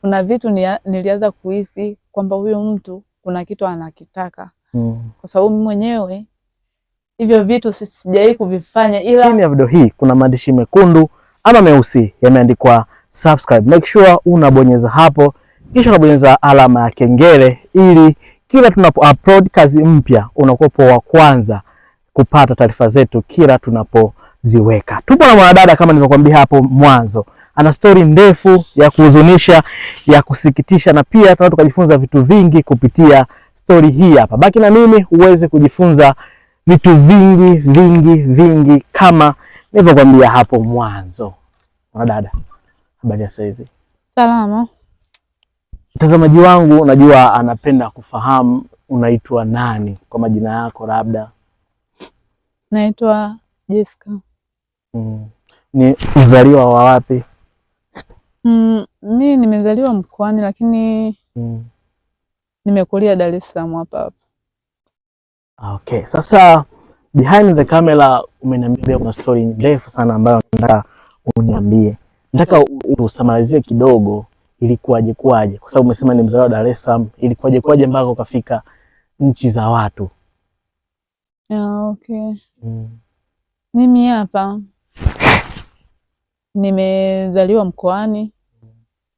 kuna vitu nilianza kuhisi kwamba huyo mtu kuna kitu anakitaka. Kwa sababu mimi mwenyewe hivyo vitu sijawahi kuvifanya, ila chini ya video hii kuna maandishi mekundu ama meusi yameandikwa subscribe. Make sure unabonyeza hapo, kisha unabonyeza alama ya kengele ili kila tunapo upload kazi mpya unakuwa wa kwanza kupata taarifa zetu kila tunapoziweka. Tupo na mwanadada kama nilivyokuambia hapo mwanzo. Ana story ndefu ya kuhuzunisha, ya kusikitisha, na pia tunataka kujifunza vitu vingi kupitia story hii hapa. Baki na mimi uweze kujifunza vitu vingi vingi vingi kama nilivyokuambia hapo mwanzo. Mwanadada, habari ya saizi? Salama. Mtazamaji wangu najua anapenda kufahamu unaitwa nani kwa majina yako labda. Naitwa Jessica. Ni mzaliwa wa wapi? Mimi nimezaliwa mkoani lakini nimekulia Dar es Salaam hapa hapa. Okay, sasa behind the camera umeniambia kuna story ndefu sana ambayo nataka uniambie. Nataka usamalizie kidogo ilikuwaje kwaje, kwa sababu umesema ni mzaliwa wa Dar es Salaam, ilikuwaje kwaje mpaka ukafika nchi za watu? Okay. Mimi hapa nimezaliwa mkoani.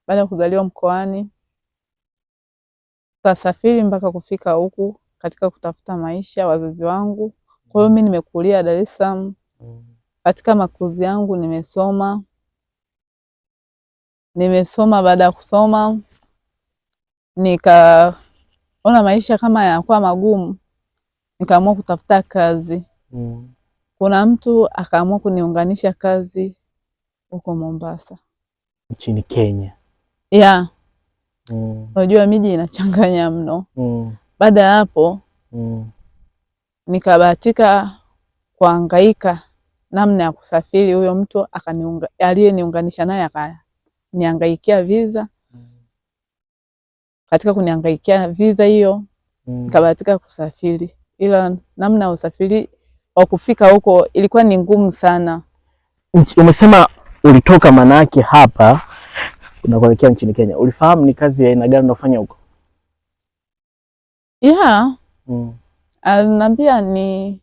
Baada ya kuzaliwa mkoani kasafiri mpaka kufika huku katika kutafuta maisha wazazi wangu. Kwa hiyo mimi nimekulia Dar es Salaam. Katika makuzi yangu nimesoma. Baada ya kusoma nikaona maisha kama yanakuwa magumu, nikaamua kutafuta kazi. Kuna mtu akaamua kuniunganisha kazi huko Mombasa nchini Kenya. Unajua miji inachanganya mno. Baada ya hapo nikabahatika kuhangaika namna ya kusafiri. Huyo mtu aliyeniunganisha naye akaniangaikia visa. Katika kuniangaikia visa hiyo nikabahatika kusafiri, ila namna ya usafiri wa kufika huko ilikuwa ni ngumu sana. Umesema ulitoka manake hapa unakuelekea nchini Kenya. Ulifahamu ni kazi ya aina gani unafanya huko? Aliniambia ni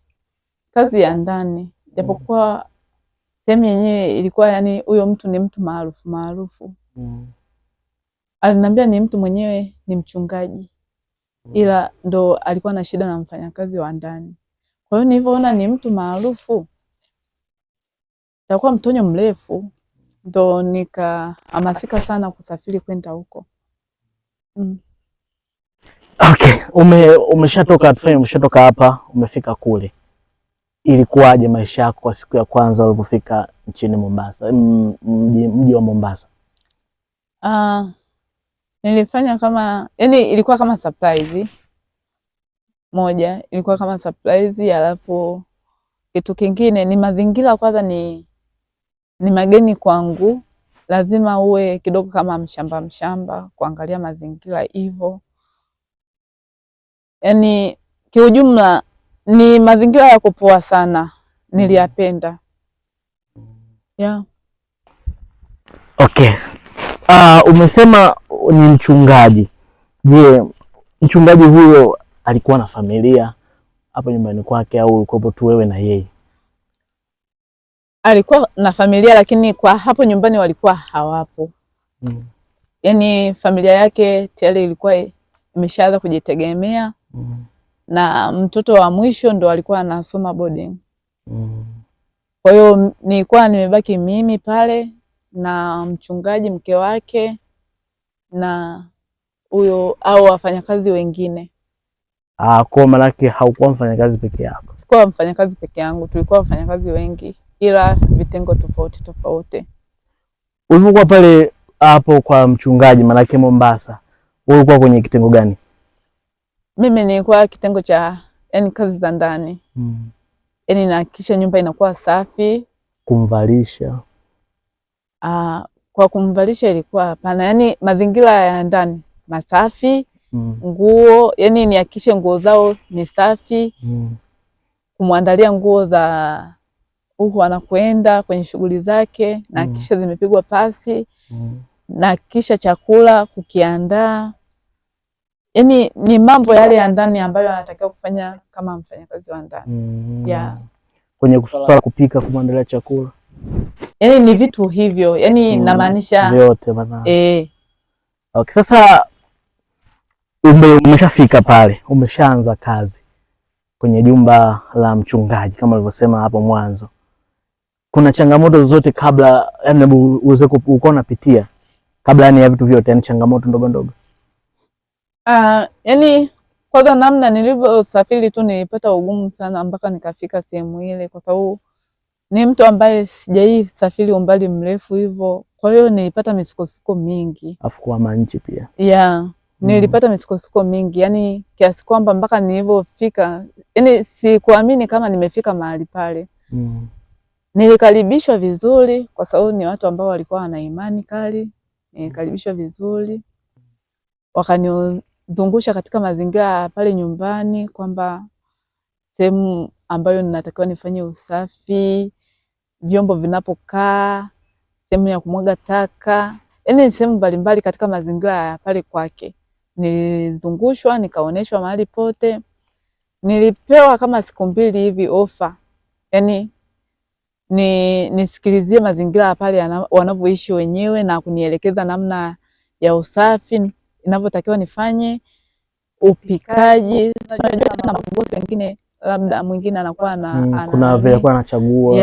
kazi ya ndani, japokuwa sehemu yenyewe ilikuwa yani huyo mtu ni mtu maarufu. Aliniambia ni mtu mwenyewe ni mchungaji, ila ndo alikuwa na shida na mfanyakazi wa ndani. Kwa hiyo nilivyoona ni mtu maarufu, takuwa mtonyo mrefu, ndo nikahamasika sana kusafiri kwenda huko. Okay, umeshatoka hapa, umefika kule. Ilikuwaje maisha yako kwa siku ya kwanza ulipofika nchini Mombasa, mji wa Mombasa? Nilifanya kama yani ilikuwa kama surprise moja, ilikuwa kama surprise. Alafu kitu kingine ni mazingira kwanza ni mageni kwangu, lazima uwe kidogo kama mshamba kuangalia mazingira hivyo. Yani kiujumla ni mazingira ya kupoa sana, niliyapenda. Okay. Umesema ni mchungaji. Je, mchungaji huyo alikuwa na familia hapo nyumbani kwake au ulikuwa tu wewe na yeye? Alikuwa na familia lakini kwa hapo nyumbani walikuwa hawapo. Yani familia yake tayari ilikuwa imeshaanza kujitegemea. Na mtoto wa mwisho ndo alikuwa anasoma boarding. Kwa hiyo nilikuwa nimebaki mimi pale na mchungaji, mke wake na huyo au wafanyakazi wengine. Kwa maana yake haukuwa mfanyakazi peke yako? Sikuwa mfanyakazi peke yangu, tulikuwa wafanyakazi wengi ila vitengo tofauti. Ulivyokuwa pale hapo kwa mchungaji maana yake Mombasa, wewe ulikuwa kwenye kitengo gani? Mimi nilikuwa kitengo cha yani kazi za ndani. Yani nahakikisha nyumba inakuwa safi. Kumvalisha? Kwa kumvalisha ilikuwa hapana, yani mazingira ya ndani masafi. Nguo, yani nihakikishe nguo zao ni safi. Kumwandalia nguo za huko anakwenda kwenye shughuli zake, na kisha zimepigwa pasi. na kisha chakula kukiandaa. Yani ni mambo yale ya ndani ambayo anatakiwa kufanya kama mfanyakazi wa ndani. Kwenye kusala, kupika, kumwandalia chakula. Yani ni vitu hivyo. Yani namaanisha vyote bana. Okay, sasa umeshafika pale, umeshaanza kazi kwenye jumba la mchungaji kama ulivyosema hapo mwanzo. Kuna changamoto zote kabla, yani uko unapitia kabla ya vitu vyote, yani changamoto ndogo ndogo? Yani kwanza namna nilivyosafiri tu nilipata ugumu sana mpaka nikafika sehemu ile, kwa sababu ni mtu ambaye sijai safiri umbali mrefu hivyo. Kwa hiyo nilipata misukosuko mingi. Afu kwa manchi pia. Nilipata misukosuko mingi, yani kiasi kwamba mpaka nilivyofika, yani sikuamini kama nimefika mahali pale. Nilikaribishwa vizuri kwa sababu ni watu ambao walikuwa wana imani kali. Nilikaribishwa vizuri. Wakanizungusha katika mazingira pale nyumbani, kwamba sehemu ambayo ninatakiwa nifanye usafi, vyombo vinapokaa, sehemu ya kumwaga taka, yani sehemu mbalimbali katika mazingira ya pale kwake. Nilizungushwa, nikaoneshwa mahali pote. Nilipewa kama siku 2 hivi ofa, yani nisikilizie mazingira pale wanavyoishi wenyewe na kunielekeza namna ya usafi inavyotakiwa nifanye, upikaji. Unajua tena mabosi wengine labda mwingine anakuwa kuna vile kwa anachagua.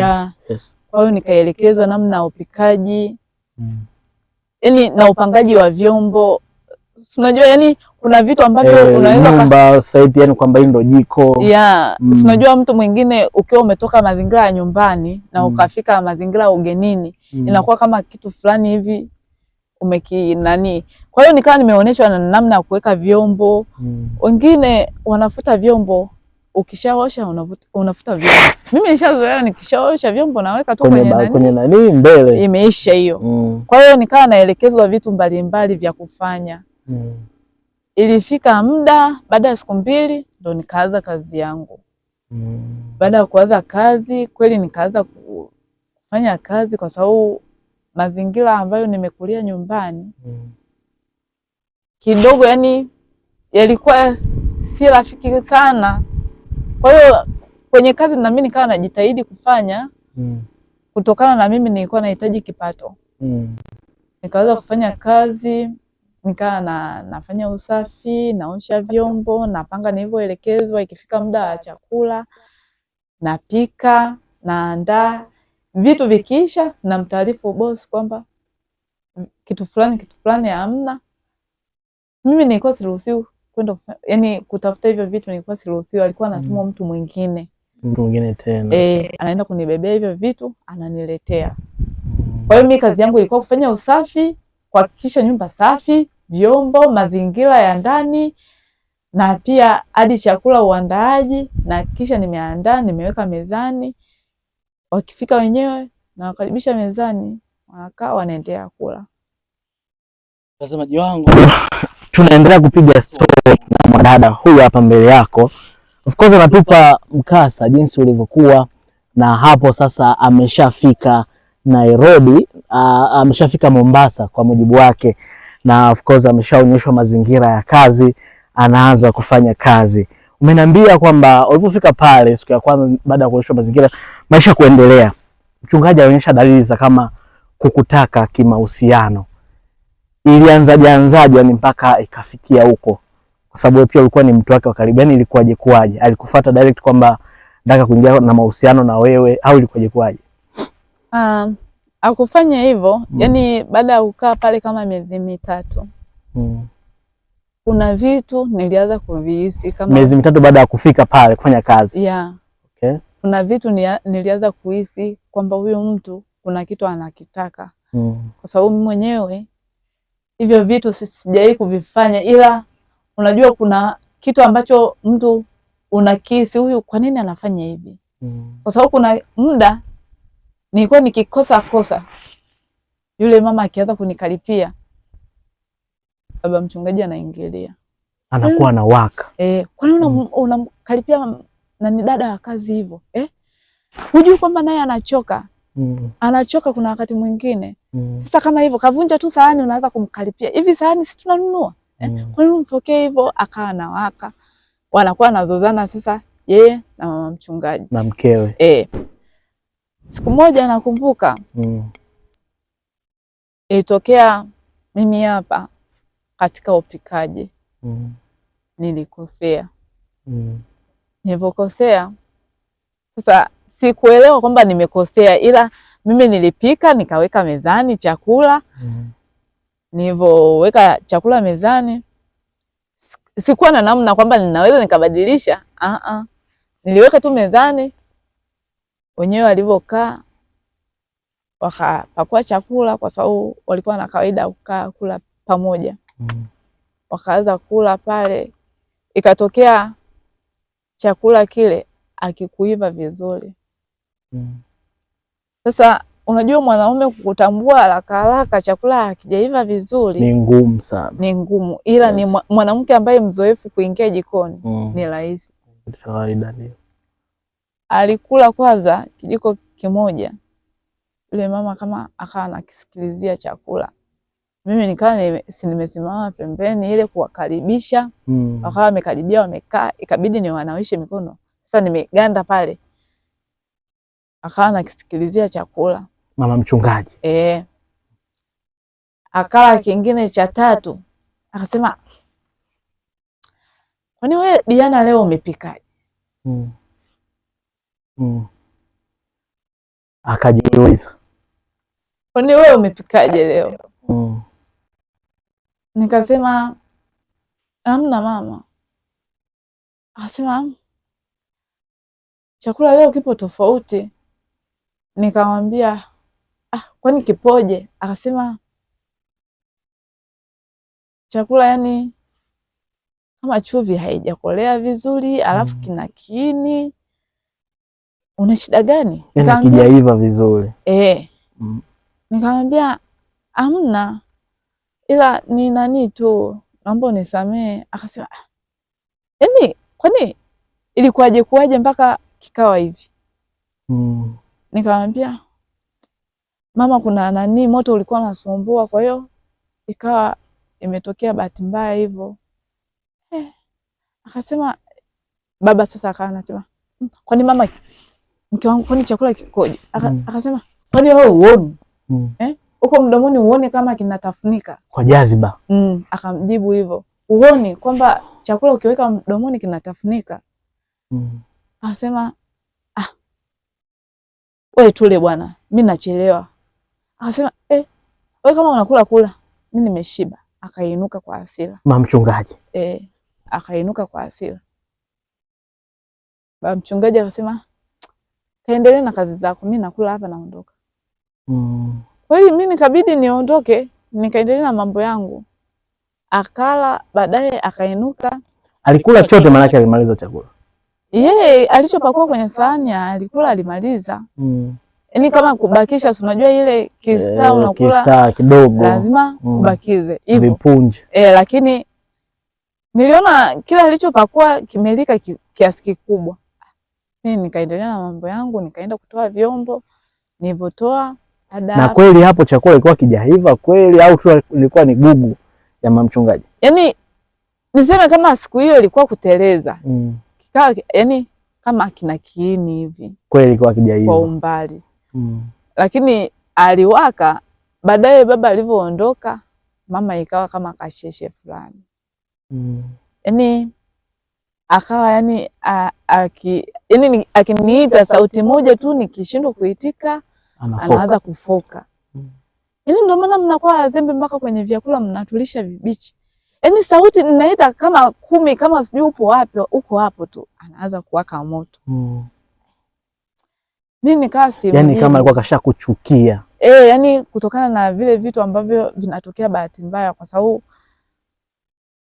Yes. Kwa hiyo nikaelekezwa namna ya upikaji. Yani na upangaji wa vyombo. Unajua yani kuna vitu ambavyo unaweza nyumba site, yani kwamba hii ndo jiko. Unajua mtu mwingine ukiwa umetoka mazingira ya nyumbani na ukafika mazingira ya ugenini, inakuwa kama kitu fulani hivi nani. Kwa hiyo nikawa nimeonyeshwa na namna ya kuweka vyombo. Wengine wanafuta vyombo, ukishaosha unafuta vyombo. Mimi nishazoea nikishaosha vyombo naweka tu kwenye nani mbele, imeisha hiyo. Kwa hiyo nikawa naelekezwa vitu mbalimbali vya kufanya. Ilifika muda baada ya siku 2 ndo nikaanza kazi yangu. Baada ya kuanza kazi kweli nikaanza kufanya kazi, kwa sababu mazingira ambayo nimekulia nyumbani kidogo yani yalikuwa si rafiki sana. Kwa hiyo kwenye kazi na mimi nikawa najitahidi kufanya kutokana na mimi nilikuwa nahitaji kipato. Nikaanza kufanya kazi, nikawa nafanya usafi, naosha vyombo, napanga nilivyoelekezwa. Ikifika muda wa chakula napika, naandaa. Vitu vikiisha na mtaarifu boss kwamba kitu fulani hamna. Mimi nilikuwa siruhusiwi kwenda yani kutafuta hivyo vitu, nilikuwa siruhusiwi. Alikuwa anatumwa mtu mwingine tena anaenda kunibebea hivyo vitu ananiletea. Kwa hiyo mimi kazi yangu ilikuwa kufanya usafi, kuhakikisha nyumba safi, vyombo, mazingira ya ndani, na pia hadi chakula uandaaji, na kisha nimeandaa nimeweka mezani. Wakifika wenyewe na wakaribisha mezani, wanakaa wanaendelea kula. Watazamaji wangu, tunaendelea kupiga story na mwanadada huyu hapa mbele yako. Of course anatupa mkasa jinsi ulivyokuwa, na hapo sasa ameshafika Nairobi, ameshafika Mombasa kwa mujibu wake, na of course ameshaonyeshwa mazingira ya kazi, anaanza kufanya kazi. Umeniambia kwamba ulipofika pale siku ya kwanza baada ya kuonyeshwa mazingira, maisha kuendelea, mchungaji alionyesha dalili za kama kukutaka kimahusiano. Ilianzaje yani mpaka ikafikia huko? Kwa sababu pia ulikuwa ni mtu wake wa karibu, yani ilikuwaje? Alikufuata direct kwamba nataka kuingia na mahusiano na wewe, au ilikuwaje? Akufanya hivyo, yani baada ya kukaa pale kama miezi 3. Kuna vitu nilianza kuvihisi kama miezi 3 baada ya kufika pale kufanya kazi. Okay. Kuna vitu nilianza kuhisi kwamba huyo mtu kuna kitu anakitaka. Kwa sababu mimi mwenyewe hivyo vitu sijai kuvifanya, ila unajua kuna kitu ambacho mtu unakisi huyu kwa nini anafanya hivi. Kwa sababu kuna muda nilikuwa nikikosa yule mama akianza kunikaripia, baba mchungaji anaingilia, anakuwa anawaka. Kwa nini unamkaripia na ni dada wa kazi hivyo? Hujui kwamba naye anachoka. Anachoka kuna wakati mwingine. Sasa kama hivyo kavunja tu sahani unaanza kumkaripia. Hivi sahani si tunanunua? Kwa nini umpokee hivyo? Akawa anawaka. Wanakuwa wanazozana sasa yeye na mama mchungaji. Na mkewe. Siku moja nakumbuka. Ilitokea mimi hapa katika upikaji. Nilikosea. Nilipokosea sasa sikuelewa kwamba nimekosea, ila mimi nilipika nikaweka mezani chakula. Nilipoweka chakula mezani sikuwa na namna kwamba ninaweza nikabadilisha. Niliweka tu mezani, wenyewe walivyokaa wakapakua chakula kwa sababu walikuwa na kawaida kukaa kula pamoja. Wakaanza kula pale, ikatokea chakula kile akikuiva vizuri. Sasa unajua mwanaume kukutambua haraka haraka chakula hakijaiva vizuri ni ngumu sana. Ni ngumu, ila ni mwanamke ambaye mzoefu kuingia jikoni ni rahisi. Kawaida ndio. Alikula kwanza kijiko kimoja. Yule mama kama akawa anakisikilizia chakula. Mimi nikawa nimesimama pembeni ile kuwakaribisha. Wakawa wamekaribia wamekaa, ikabidi niwanawishe mikono. Sasa nimeganda pale. Akawa anakisikilizia chakula. Mama mchungaji. Akala kingine cha tatu. Akasema, kwani wewe Diana leo umepikaje? Akajiuliza, kwani wewe umepikaje leo? Nikasema, hamna mama. Akasema, chakula leo kipo tofauti. Nikamwambia, kwani kipoje? Akasema, chakula yani kama chumvi haijakolea vizuri, alafu kina kiini. Una shida gani? Kijaiva vizuri. Nikamwambia, hamna, ila ni nani tu, naomba unisamee. Akasema, yani kwani ilikuwaje kuwaje mpaka kikawa hivi? Nikamwambia, mama, kuna nani, moto ulikuwa unasumbua, kwa hiyo ikawa imetokea bahati mbaya hivyo. Akasema, baba sasa akawa anasema, kwani mama mke wangu, kwani chakula kikoje? Akasema, kwani wewe uone? Uko mdomoni uone kama kinatafunika kwa jaziba. Akamjibu hivyo, uone kwamba chakula ukiweka mdomoni kinatafunika. Akasema, wewe tule bwana, mimi nachelewa. Akasema, wewe kama unakula kula, mimi nimeshiba. Akainuka kwa hasira. Mama mchungaji. Akainuka kwa hasira. Baba mchungaji akasema, kaendelee na kazi zako, mimi nakula hapa naondoka. Kweli mimi nikabidi niondoke, nikaendelea na mambo yangu. Akala, baadaye akainuka. Alikula chote maana yake alimaliza chakula. Yeye alichopakua kwenye sahani alikula alimaliza. Yaani kama kubakisha, unajua ile kista unakula kista kidogo lazima ubakize hivyo. Vipunje. Lakini niliona kila alichopakua kimelika kiasi kikubwa. Mimi nikaendelea na mambo yangu, nikaenda kutoa vyombo. Nilipotoa na kweli hapo chakula ilikuwa kijaiva kweli au tu ilikuwa ni gugu ya mama mchungaji? Yaani niseme kama siku hiyo ilikuwa kuteleza. Kikawa yani kama kina kiini hivi. Kweli ilikuwa kijaiva kwa umbali. Lakini aliwaka. Baadaye baba alivyoondoka, mama ikawa kama kasheshe fulani. Yaani akawa yani akiniita sauti moja tu nikishindwa kuitika anaanza kufoka. Yaani ndio maana mnakuwa wazembe mpaka kwenye vyakula mnatulisha vibichi. Yaani sauti ninaita kama 10 kama sijui upo wapi, uko hapo tu anaanza kuwaka moto. Mimi nikaa simu. Yaani kama alikuwa kashakuchukia. Yaani kutokana na vile vitu ambavyo vinatokea bahati mbaya, kwa sababu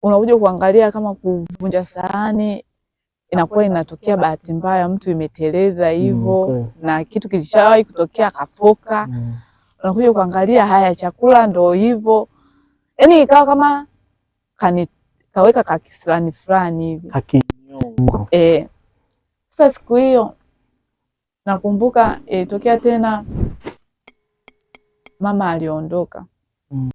unakuja kuangalia kama kuvunja sahani inakuwa inatokea bahati mbaya, mtu imeteleza hivyo na kitu kilishawahi kutokea kafoka. Unakuja kuangalia haya chakula ndo hivyo. Yaani ikawa kama kaweka kakisirani fulani hivi. Hakinyongo. Sasa siku hiyo nakumbuka ilitokea tena mama aliondoka.